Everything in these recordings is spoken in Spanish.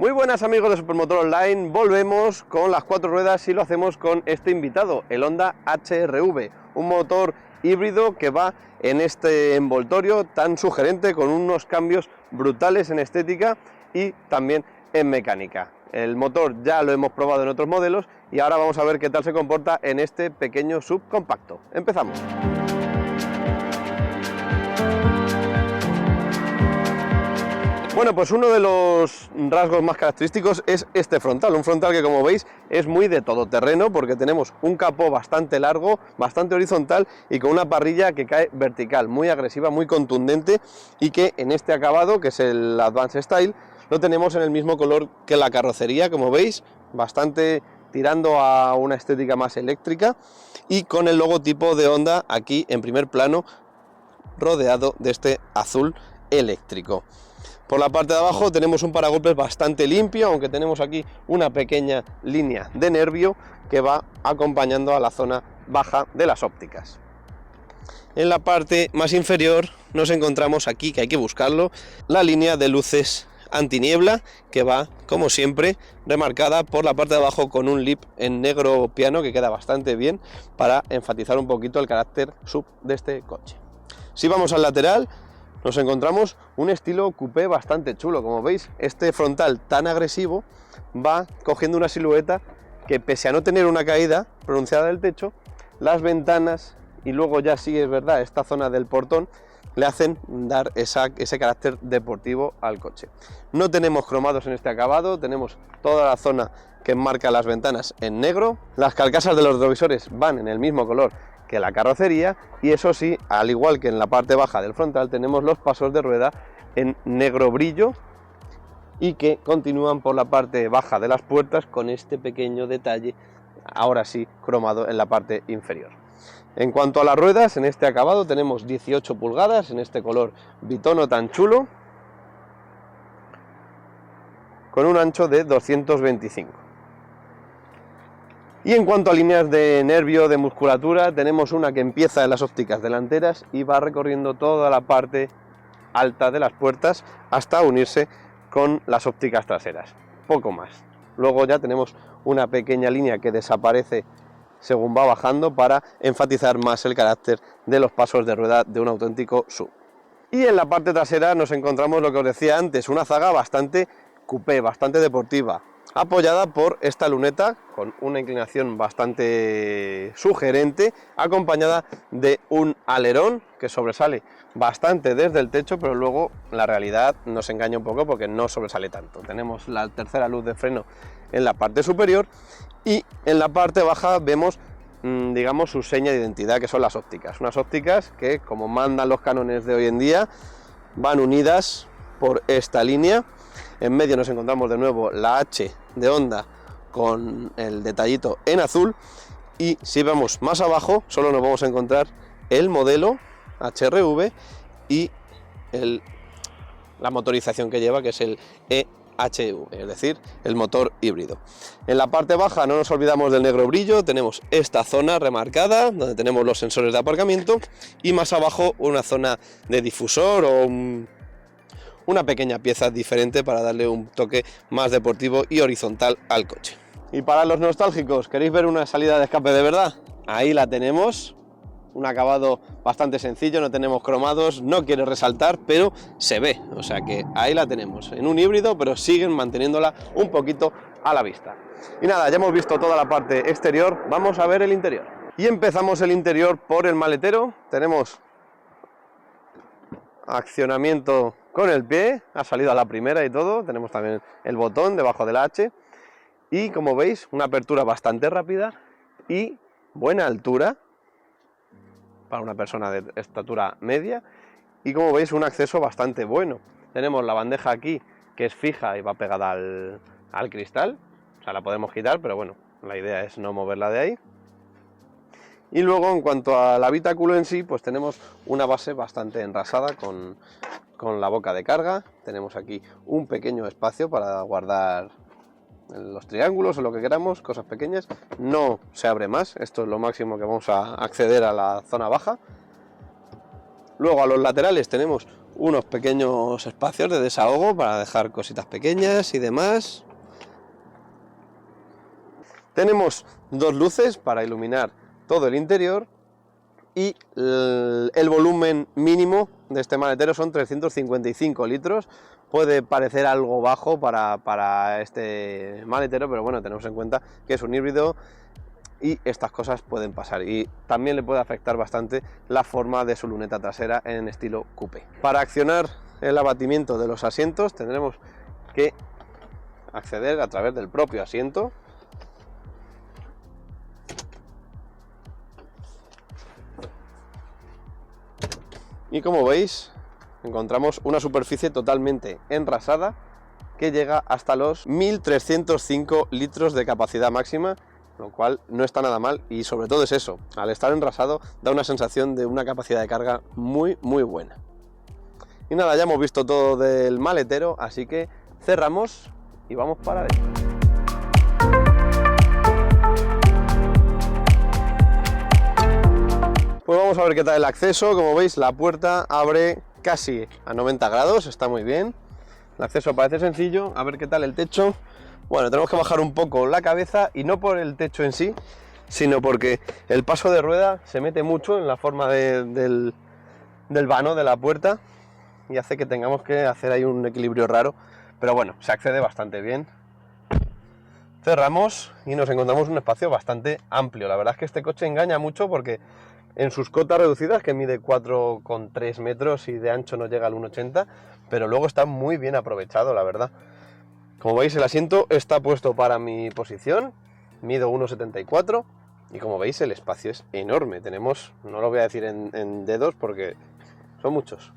Muy buenas amigos de Supermotor Online, volvemos con las 4 ruedas y lo hacemos con este invitado, el Honda HR-V, un motor híbrido que va en este envoltorio tan sugerente con unos cambios brutales en estética y también en mecánica. El motor ya lo hemos probado en otros modelos y ahora vamos a ver qué tal se comporta en este pequeño subcompacto. Empezamos. Bueno, pues uno de los rasgos más característicos es este frontal, un frontal que como veis es muy de todoterreno porque tenemos un capó bastante largo, bastante horizontal y con una parrilla que cae vertical, muy agresiva, muy contundente y que en este acabado, que es el Advanced Style, lo tenemos en el mismo color que la carrocería, como veis, bastante tirando a una estética más eléctrica y con el logotipo de Honda aquí en primer plano, rodeado de este azul eléctrico. Por la parte de abajo tenemos un paragolpes bastante limpio, aunque tenemos aquí una pequeña línea de nervio que va acompañando a la zona baja de las ópticas. En la parte más inferior nos encontramos aquí, que hay que buscarlo, la línea de luces antiniebla que va, como siempre, remarcada por la parte de abajo con un lip en negro piano que queda bastante bien para enfatizar un poquito el carácter sub de este coche. Si vamos al lateral, nos encontramos un estilo coupé bastante chulo. Como veis, este frontal tan agresivo va cogiendo una silueta que, pese a no tener una caída pronunciada del techo, las ventanas y luego ya sí es verdad esta zona del portón le hacen dar ese carácter deportivo al coche. No tenemos cromados en este acabado, tenemos toda la zona que enmarca las ventanas en negro, las carcasas de los retrovisores van en el mismo color que la carrocería y eso sí, al igual que en la parte baja del frontal, tenemos los pasos de rueda en negro brillo y que continúan por la parte baja de las puertas con este pequeño detalle, ahora sí, cromado en la parte inferior. En cuanto a las ruedas, en este acabado tenemos 18 pulgadas en este color bitono tan chulo, con un ancho de 225. Y en cuanto a líneas de nervio, de musculatura, tenemos una que empieza en las ópticas delanteras y va recorriendo toda la parte alta de las puertas hasta unirse con las ópticas traseras, poco más. Luego ya tenemos una pequeña línea que desaparece según va bajando para enfatizar más el carácter de los pasos de rueda de un auténtico SUV. Y en la parte trasera nos encontramos lo que os decía antes, una zaga bastante coupé, bastante deportiva, apoyada por esta luneta con una inclinación bastante sugerente, acompañada de un alerón que sobresale bastante desde el techo, pero luego la realidad nos engaña un poco porque no sobresale tanto. Tenemos la tercera luz de freno en la parte superior y en la parte baja vemos, digamos, su seña de identidad, que son las ópticas. Unas ópticas que, como mandan los cánones de hoy en día, van unidas por esta línea. En medio nos encontramos de nuevo la H de Honda con el detallito en azul y si vamos más abajo solo nos vamos a encontrar el modelo HR-V y la motorización que lleva, que es el EHV, es decir, el motor híbrido. En la parte baja no nos olvidamos del negro brillo, tenemos esta zona remarcada donde tenemos los sensores de aparcamiento y más abajo una zona de difusor o una pequeña pieza diferente para darle un toque más deportivo y horizontal al coche. Y para los nostálgicos, ¿queréis ver una salida de escape de verdad? Ahí la tenemos, un acabado bastante sencillo, no tenemos cromados, no quiere resaltar, pero se ve, o sea que ahí la tenemos, en un híbrido, pero siguen manteniéndola un poquito a la vista. Y nada, ya hemos visto toda la parte exterior, vamos a ver el interior. Y empezamos el interior por el maletero, tenemos accionamiento con el pie, ha salido a la primera y todo, tenemos también el botón debajo del H y como veis una apertura bastante rápida y buena altura para una persona de estatura media y como veis un acceso bastante bueno. Tenemos la bandeja aquí que es fija y va pegada al cristal, o sea la podemos quitar, pero bueno, la idea es no moverla de ahí. Y luego en cuanto al habitáculo en sí, pues tenemos una base bastante enrasada con la boca de carga. Tenemos aquí un pequeño espacio para guardar los triángulos o lo que queramos, cosas pequeñas. No se abre más, esto es lo máximo que vamos a acceder a la zona baja. Luego a los laterales tenemos unos pequeños espacios de desahogo para dejar cositas pequeñas y demás. Tenemos dos luces para iluminar todo el interior y el volumen mínimo de este maletero son 355 litros. Puede parecer algo bajo para este maletero, pero bueno, tenemos en cuenta que es un híbrido y estas cosas pueden pasar, y también le puede afectar bastante la forma de su luneta trasera en estilo coupé. Para accionar el abatimiento de los asientos tendremos que acceder a través del propio asiento. Y como veis, encontramos una superficie totalmente enrasada que llega hasta los 1305 litros de capacidad máxima, lo cual no está nada mal, y sobre todo es eso, al estar enrasado da una sensación de una capacidad de carga muy buena. Y nada, ya hemos visto todo del maletero, así que cerramos y vamos para adentro. Pues vamos a ver qué tal el acceso. Como veis, la puerta abre casi a 90 grados, está muy bien. El acceso parece sencillo. A ver qué tal el techo. Bueno, tenemos que bajar un poco la cabeza, y no por el techo en sí, sino porque el paso de rueda se mete mucho en la forma del vano de la puerta y hace que tengamos que hacer ahí un equilibrio raro, pero bueno, se accede bastante bien. Cerramos y nos encontramos un espacio bastante amplio. La verdad es que este coche engaña mucho porque en sus cotas reducidas, que mide 4,3 metros y de ancho no llega al 1,80, pero luego está muy bien aprovechado, la verdad. Como veis, el asiento está puesto para mi posición, mido 1,74 y como veis el espacio es enorme. Tenemos, no lo voy a decir en dedos porque son muchos,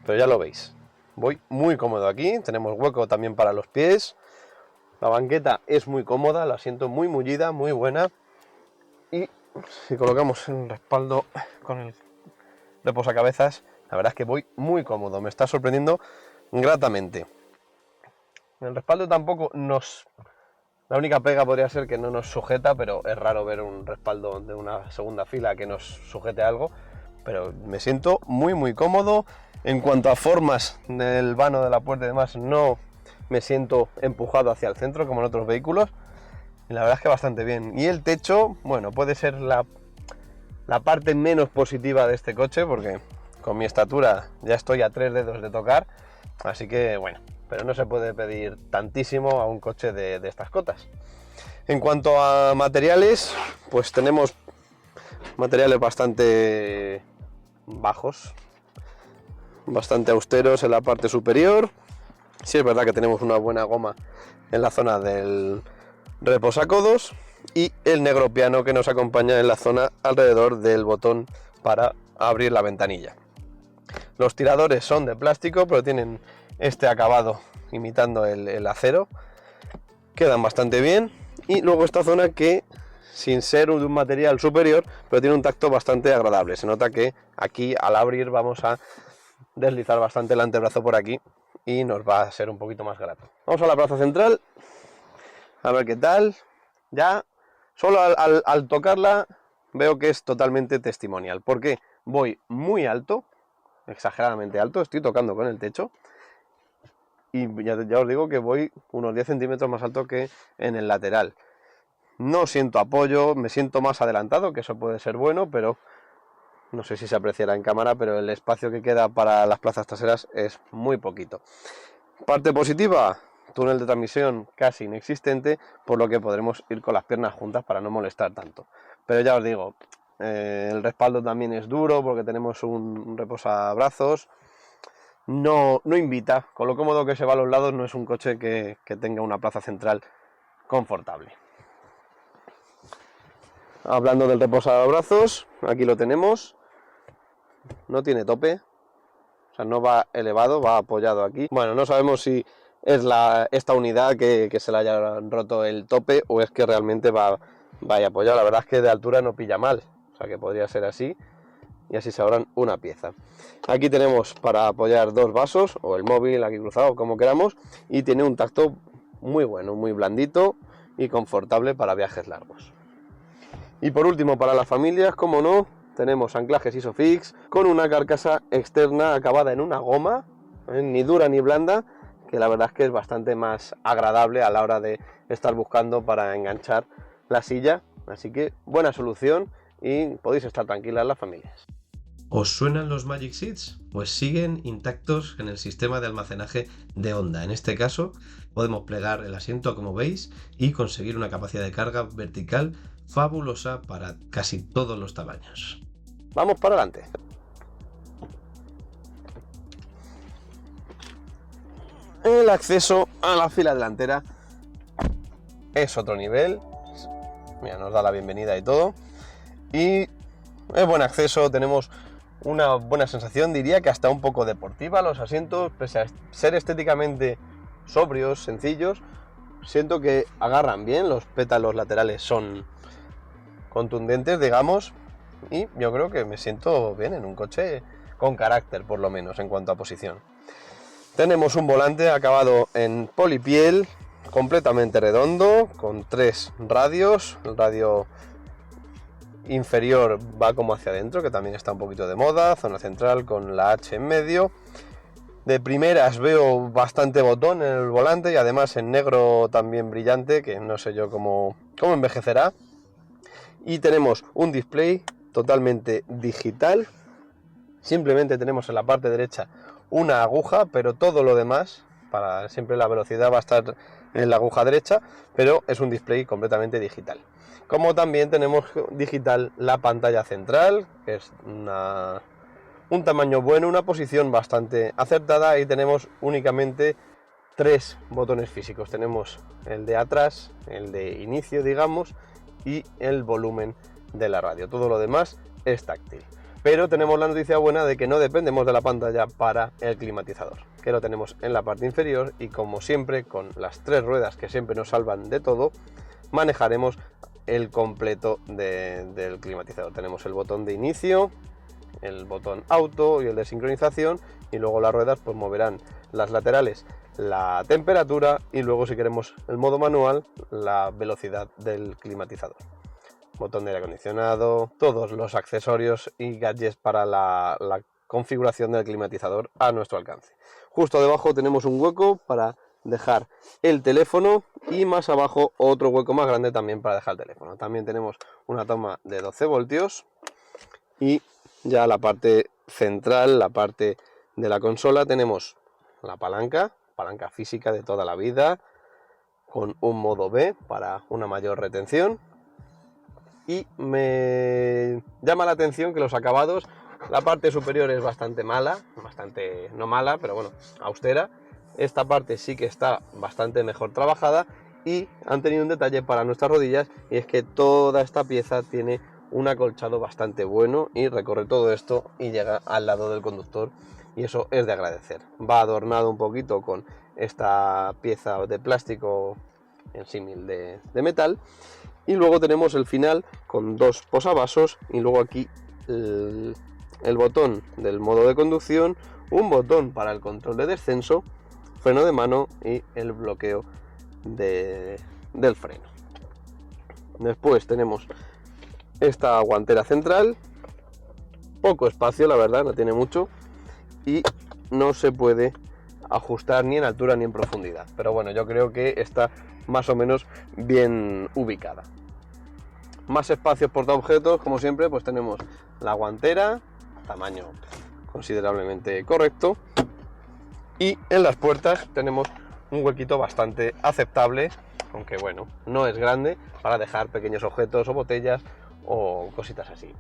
pero ya lo veis. Voy muy cómodo aquí, tenemos hueco también para los pies, la banqueta es muy cómoda, el asiento muy mullida, muy buena, y si colocamos el respaldo con el reposacabezas, la verdad es que voy muy cómodo, me está sorprendiendo gratamente. El respaldo tampoco nos... La única pega podría ser que no nos sujeta, pero es raro ver un respaldo de una segunda fila que nos sujete algo. Pero me siento muy cómodo. En cuanto a formas del vano de la puerta y demás, no me siento empujado hacia el centro como en otros vehículos. Y la verdad es que bastante bien. Y el techo, bueno, puede ser la parte menos positiva de este coche, porque con mi estatura ya estoy a 3 dedos de tocar. Así que bueno, pero no se puede pedir tantísimo a un coche de estas cotas. En cuanto a materiales, pues tenemos materiales bastante bajos, bastante austeros en la parte superior. Sí es verdad que tenemos una buena goma en la zona del reposacodos y el negro piano que nos acompaña en la zona alrededor del botón para abrir la ventanilla. Los tiradores son de plástico, pero tienen este acabado imitando el acero, quedan bastante bien. Y luego esta zona que, sin ser de un material superior, pero tiene un tacto bastante agradable. Se nota que aquí al abrir vamos a deslizar bastante el antebrazo por aquí y nos va a ser un poquito más grato. Vamos a la plaza central, a ver qué tal. Ya solo al tocarla veo que es totalmente testimonial, porque voy muy alto, exageradamente alto, estoy tocando con el techo, y ya os digo que voy unos 10 centímetros más alto que en el lateral. No siento apoyo, me siento más adelantado, que eso puede ser bueno, pero no sé si se apreciará en cámara, pero el espacio que queda para las plazas traseras es muy poquito. Parte positiva, túnel de transmisión casi inexistente, por lo que podremos ir con las piernas juntas para no molestar tanto. Pero ya os digo, el respaldo también es duro porque tenemos un reposabrazos. No invita, con lo cómodo que se va a los lados, no es un coche que tenga una plaza central confortable. Hablando del reposabrazos, aquí lo tenemos, no tiene tope, o sea, no va elevado, va apoyado aquí. Bueno, no sabemos si es esta unidad que se le haya roto el tope o es que realmente va apoyado. La verdad es que de altura no pilla mal, o sea que podría ser así. Y así se ahorran una pieza. Aquí tenemos para apoyar dos vasos o el móvil aquí cruzado, como queramos, y tiene un tacto muy bueno, muy blandito y confortable para viajes largos. Y por último, para las familias, como no, tenemos anclajes Isofix con una carcasa externa acabada en una goma, ni dura ni blanda, que la verdad es que es bastante más agradable a la hora de estar buscando para enganchar la silla, así que buena solución y podéis estar tranquilas las familias. ¿Os suenan los Magic Seats? Pues siguen intactos en el sistema de almacenaje de Honda. En este caso podemos plegar el asiento como veis y conseguir una capacidad de carga vertical fabulosa para casi todos los tamaños. Vamos para adelante. El acceso a la fila delantera es otro nivel. Mira, nos da la bienvenida y todo. Y es buen acceso, tenemos una buena sensación, diría que hasta un poco deportiva. Los asientos, pese a ser estéticamente sobrios, sencillos, siento que agarran bien, los pétalos laterales son contundentes, digamos, y yo creo que me siento bien en un coche con carácter, por lo menos en cuanto a posición. Tenemos un volante acabado en polipiel, completamente redondo, con 3 radios. El radio inferior va como hacia adentro, que también está un poquito de moda, zona central con la H en medio. De primeras veo bastante botón en el volante y además en negro también brillante, que no sé yo cómo envejecerá. Y tenemos un display totalmente digital, simplemente tenemos en la parte derecha una aguja, pero todo lo demás, para siempre la velocidad va a estar en la aguja derecha, pero es un display completamente digital. Como también tenemos digital la pantalla central, que es un tamaño bueno, una posición bastante acertada, y tenemos únicamente 3 botones físicos. Tenemos el de atrás, el de inicio, digamos, y el volumen de la radio. Todo lo demás es táctil. Pero tenemos la noticia buena de que no dependemos de la pantalla para el climatizador, que lo tenemos en la parte inferior, y como siempre, con las 3 ruedas que siempre nos salvan de todo, manejaremos el completo del climatizador. Tenemos el botón de inicio, el botón auto y el de sincronización, y luego las ruedas pues moverán las laterales la temperatura, y luego, si queremos el modo manual, la velocidad del climatizador. Botón de aire acondicionado, todos los accesorios y gadgets para la configuración del climatizador a nuestro alcance. Justo debajo tenemos un hueco para dejar el teléfono, y más abajo otro hueco más grande también para dejar el teléfono. También tenemos una toma de 12 voltios y ya la parte central, la parte de la consola, tenemos la palanca física de toda la vida, con un modo B para una mayor retención. Y me llama la atención que los acabados, la parte superior es bastante mala, no mala, pero bueno, austera. Esta parte sí que está bastante mejor trabajada, y han tenido un detalle para nuestras rodillas, y es que toda esta pieza tiene un acolchado bastante bueno y recorre todo esto y llega al lado del conductor, y eso es de agradecer. Va adornado un poquito con esta pieza de plástico en símil de metal. Y luego tenemos el final con 2 posavasos, y luego aquí el botón del modo de conducción, un botón para el control de descenso, freno de mano y el bloqueo del freno. Después tenemos esta guantera central, poco espacio, la verdad, no tiene mucho, y no se puede ajustar ni en altura ni en profundidad, pero bueno, yo creo que está más o menos bien ubicada. Más espacios portaobjetos, como siempre, pues tenemos la guantera, tamaño considerablemente correcto, y en las puertas tenemos un huequito bastante aceptable, aunque bueno, no es grande, para dejar pequeños objetos o botellas o cositas así,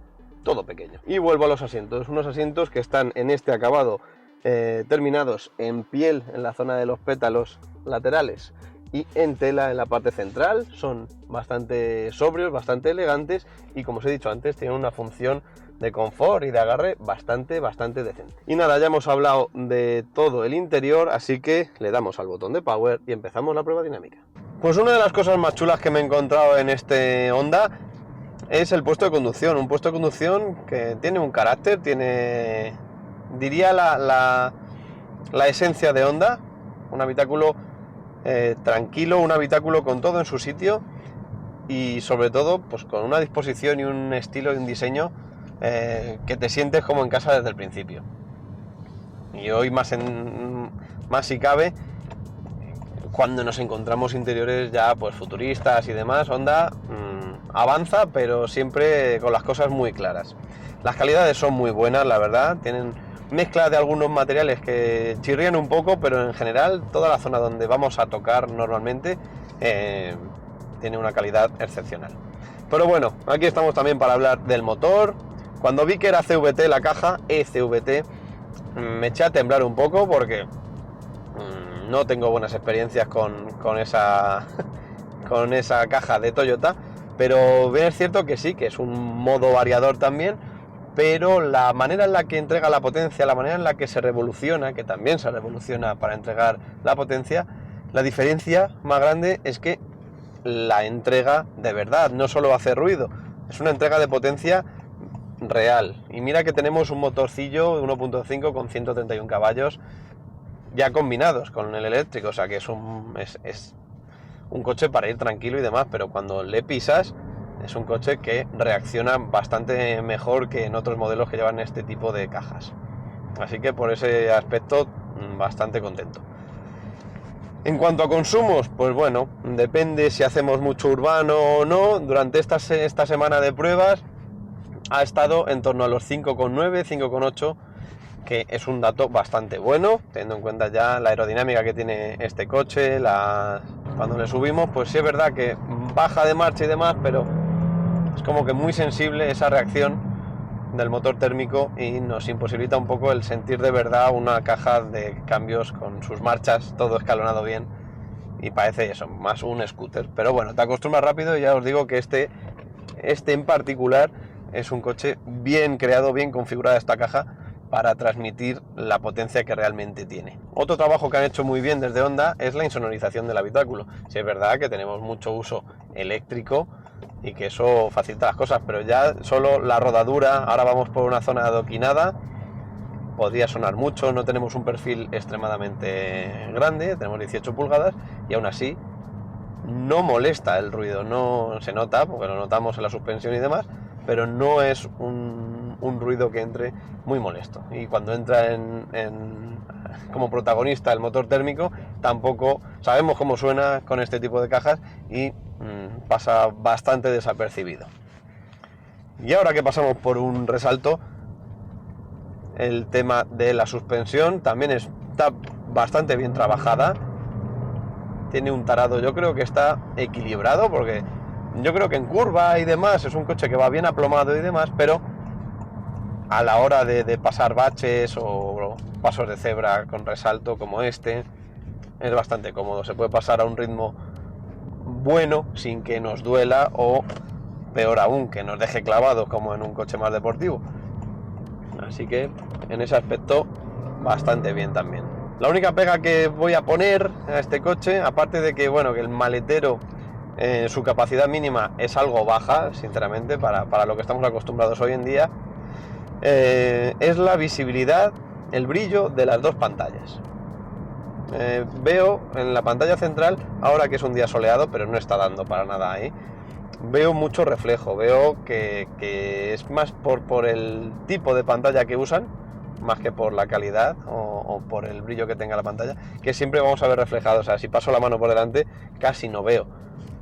todo pequeño. Y vuelvo a los asientos, unos asientos que están en este acabado terminados en piel en la zona de los pétalos laterales y en tela en la parte central. Son bastante sobrios, bastante elegantes, y como os he dicho antes, tienen una función de confort y de agarre bastante decente. Y nada, ya hemos hablado de todo el interior, así que le damos al botón de power y empezamos la prueba dinámica. Pues una de las cosas más chulas que me he encontrado en este Honda es el puesto de conducción. Un puesto de conducción que tiene un carácter, tiene, diría, la esencia de Honda. Un habitáculo tranquilo, un habitáculo con todo en su sitio, y sobre todo pues con una disposición y un estilo y un diseño que te sientes como en casa desde el principio. Y hoy más si cabe, cuando nos encontramos interiores ya pues futuristas y demás, Honda avanza, pero siempre con las cosas muy claras. Las calidades son muy buenas, la verdad, tienen mezcla de algunos materiales que chirrían un poco, pero en general toda la zona donde vamos a tocar normalmente tiene una calidad excepcional. Pero bueno, aquí estamos también para hablar del motor. Cuando vi que era CVT la caja, ECVT, me eché a temblar un poco porque no tengo buenas experiencias con esa caja de Toyota, pero bien es cierto que sí, que es un modo variador también, pero la manera en la que entrega la potencia, la manera en la que se revoluciona, que también se revoluciona para entregar la potencia, la diferencia más grande es que la entrega de verdad, no solo hace ruido, es una entrega de potencia real. Y mira que tenemos un motorcillo de 1.5 con 131 caballos ya combinados con el eléctrico, o sea que es un coche para ir tranquilo y demás, pero cuando le pisas es un coche que reacciona bastante mejor que en otros modelos que llevan este tipo de cajas. Así que por ese aspecto bastante contento. En cuanto a consumos, pues bueno, depende si hacemos mucho urbano o no. Durante esta semana de pruebas ha estado en torno a los 5,9, 5,8, que es un dato bastante bueno, teniendo en cuenta ya la aerodinámica que tiene este coche. Cuando le subimos, pues sí es verdad que baja de marcha y demás, pero es como que muy sensible esa reacción del motor térmico y nos imposibilita un poco el sentir de verdad una caja de cambios con sus marchas, todo escalonado bien, y parece eso, más un scooter. Pero bueno, te acostumbras rápido y ya os digo que este en particular es un coche bien creado, bien configurada esta caja para transmitir la potencia que realmente tiene. Otro trabajo que han hecho muy bien desde Honda es la insonorización del habitáculo. Sí es verdad que tenemos mucho uso eléctrico y que eso facilita las cosas, pero ya solo la rodadura, ahora vamos por una zona adoquinada, podría sonar mucho. No tenemos un perfil extremadamente grande, tenemos 18 pulgadas y aún así no molesta el ruido, no se nota, porque lo notamos en la suspensión y demás, pero no es un ruido que entre muy molesto. Y cuando entra como protagonista el motor térmico, tampoco sabemos cómo suena con este tipo de cajas y pasa bastante desapercibido. Y ahora que pasamos por un resalto, el tema de la suspensión también está bastante bien trabajada. Tiene un tarado, yo creo que está equilibrado, porque yo creo que en curva y demás es un coche que va bien aplomado y demás, pero a la hora de pasar baches o pasos de cebra con resalto como este, es bastante cómodo. Se puede pasar a un ritmo bueno sin que nos duela, o peor aún, que nos deje clavados como en un coche más deportivo. Así que en ese aspecto bastante bien también. La única pega que voy a poner a este coche, aparte de que bueno, que el maletero, su capacidad mínima es algo baja, sinceramente, para lo que estamos acostumbrados hoy en día, es la visibilidad, el brillo de las dos pantallas. Veo en la pantalla central, ahora que es un día soleado, pero no está dando para nada ahí, veo mucho reflejo, veo que es más por el tipo de pantalla que usan, más que por la calidad o por el brillo que tenga la pantalla, que siempre vamos a ver reflejado. O sea, si paso la mano por delante casi no veo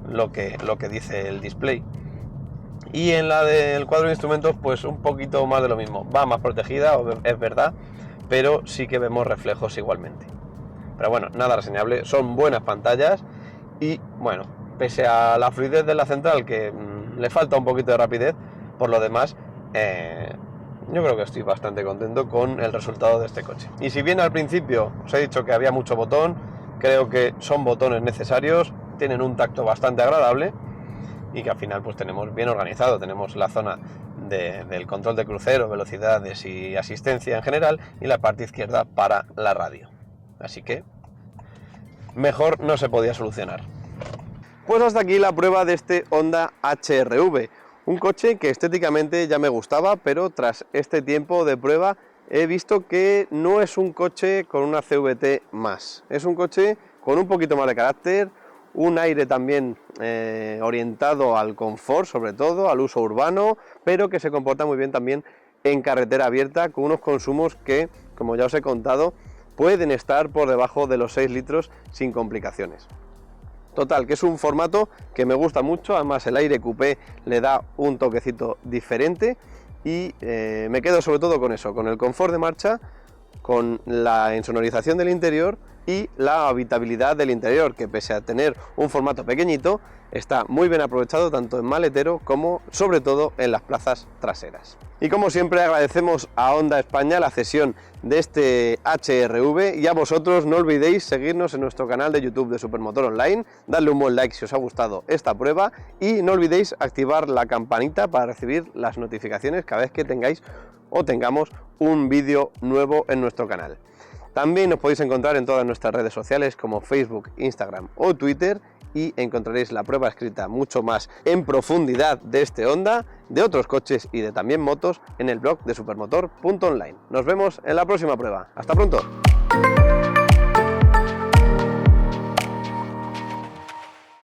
lo que dice el display. Y en la del cuadro de instrumentos, pues un poquito más de lo mismo, va más protegida, es verdad, pero sí que vemos reflejos igualmente. Pero bueno, nada reseñable, son buenas pantallas y bueno, pese a la fluidez de la central, que le falta un poquito de rapidez, por lo demás, yo creo que estoy bastante contento con el resultado de este coche. Y si bien al principio os he dicho que había mucho botón, creo que son botones necesarios, tienen un tacto bastante agradable y que al final pues tenemos bien organizado. Tenemos la zona del control de crucero, velocidades y asistencia en general, y la parte izquierda para la radio. Así que mejor no se podía solucionar. Pues hasta aquí la prueba de este Honda HR-V, un coche que estéticamente ya me gustaba, pero tras este tiempo de prueba he visto que no es un coche con una CVT más, es un coche con un poquito más de carácter, un aire también orientado al confort, sobre todo al uso urbano, pero que se comporta muy bien también en carretera abierta, con unos consumos que, como ya os he contado, pueden estar por debajo de los 6 litros sin complicaciones. Total, que es un formato que me gusta mucho, además el aire coupé le da un toquecito diferente y me quedo sobre todo con eso, con el confort de marcha, con la insonorización del interior y la habitabilidad del interior, que pese a tener un formato pequeñito, está muy bien aprovechado tanto en maletero como sobre todo en las plazas traseras. Y como siempre agradecemos a Honda España la cesión de este HR-V y a vosotros no olvidéis seguirnos en nuestro canal de YouTube de Supermotor Online, darle un buen like si os ha gustado esta prueba y no olvidéis activar la campanita para recibir las notificaciones cada vez que tengáis o tengamos un vídeo nuevo en nuestro canal. También nos podéis encontrar en todas nuestras redes sociales como Facebook, Instagram o Twitter y encontraréis la prueba escrita mucho más en profundidad de este Honda, de otros coches y de también motos en el blog de supermotor.online. Nos vemos en la próxima prueba. ¡Hasta pronto!